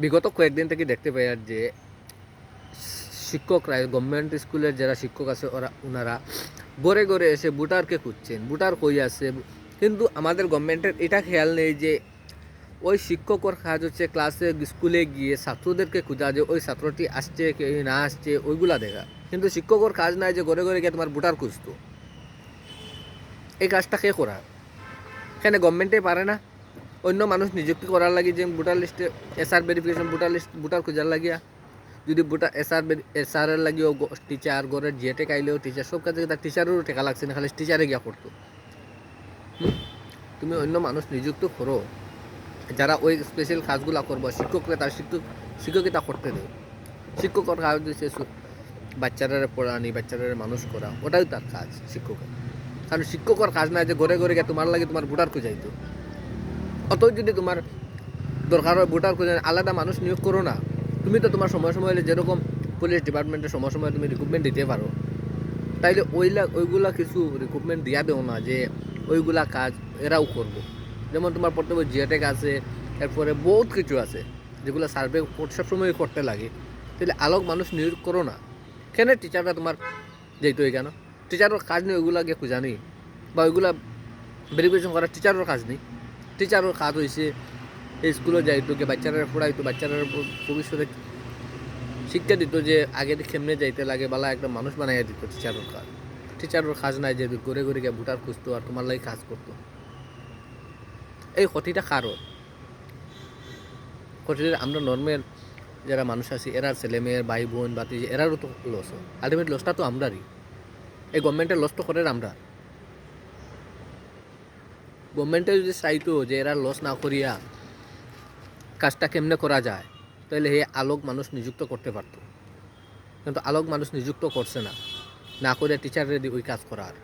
বিগত কয়েকদিন থেকে দেখতে পাই আর যে শিক্ষকরা গভর্নমেন্ট স্কুলের যারা শিক্ষক আছে ওনারা ঘরে ঘরে এসে ভোটারকে খুঁজছেন, ভোটার কই আছে। কিন্তু আমাদের গভর্নমেন্টের এটা খেয়াল নেই যে ওই শিক্ষকর কাজ হচ্ছে ক্লাসে স্কুলে গিয়ে ছাত্রদেরকে খোঁজা যে ওই ছাত্রটি আসছে কি না আসছে ওইগুলা দেখা। কিন্তু শিক্ষকর কাজ নাই যে ঘরে ঘরে গিয়ে তোমার ভোটার খুঁজতো। এই কাজটা কে করা? এখানে গভর্নমেন্টে পারে না অন্য মানুষ নিযুক্তি করার লাগে যে ভোটার লিস্টে SR verification voter list voter খোঁজার লাগিয়া। যদি ভোটার এসআরের লাগিও টিচার ঘরের জিএটে কাইলেও টিচার সব কাজে তার টিচারেরও টেকা লাগছে না, খালি টিচারে গিয়া করতো। তুমি অন্য মানুষ নিযুক্ত করো যারা ওই স্পেশাল কাজগুলো করবো। শিক্ষকরা তার শিক্ষকিতা করতে দেয়। শিক্ষকর কাজ হচ্ছে বাচ্চারা পড়ানি, বাচ্চারা মানুষ করা, ওটাই তার কাজ শিক্ষকের। কারণ শিক্ষকর কাজ না যে ঘরে ঘরে গিয়ে তোমার লাগে তোমার ভোটার খুঁজাইতো। অত যদি তোমার দরকার হয় ভোটার খুঁজে আলাদা মানুষ নিয়োগ করো না। তুমি তো তোমার সময় সময় হলে যেরকম পুলিশ ডিপার্টমেন্টের সময় সময় তুমি রিক্রুটমেন্ট দিতে পারো, তাইলে ওইগুলা কিছু রিক্রুটমেন্ট দিয়া দেও না যে ওইগুলা কাজ এরাও করবো। যেমন তোমার পড়তে হবে জিওটেক আছে, এরপরে বহুত কিছু আছে যেগুলো সার্ভে সবসময় করতে লাগে। তাহলে আলোক মানুষ নিয়োগ করো না। কেন টিচাররা তোমার যেহেতু কেন টিচারের কাজ নেই ওইগুলা গিয়ে খোঁজা নেই বা ওইগুলা ভেরিফিকেশন করার টিচারের কাজ নেই। টিচারের কাজ হয়েছে স্কুলে যাইতো গিয়ে বাচ্চারা পড়াইতো, বাচ্চারা ভবিষ্যতে শিক্ষা দিত যে আগে কেমনে যাইতে লাগে বালা একটা মানুষ বানাইয়া দিত। টিচারের কাজ নাই যে ঘুরে ঘুরে গিয়ে ভোটার খুঁজতো আর তোমার লাগে কাজ করতো। এই ক্ষতিটা কারো ক্ষতিটা আমরা নর্মাল যারা মানুষ আছি এরার ছেলে মেয়ের ভাই বোন বাতি এরারও তো লস হয়। আলটিমেট লসটা তো আমরারই। এই গভর্নমেন্টের লস তো করে আমরা। গভর্নমেন্টে যদি চাইতো যে এরা লস না করিয়া কাজটা কেমনে করা যায়, তাহলে হে আলোক মানুষ নিযুক্ত করতে পারতো। কিন্তু আলোক মানুষ নিযুক্ত করছে না, না করে টিচারের ওই কাজ করার।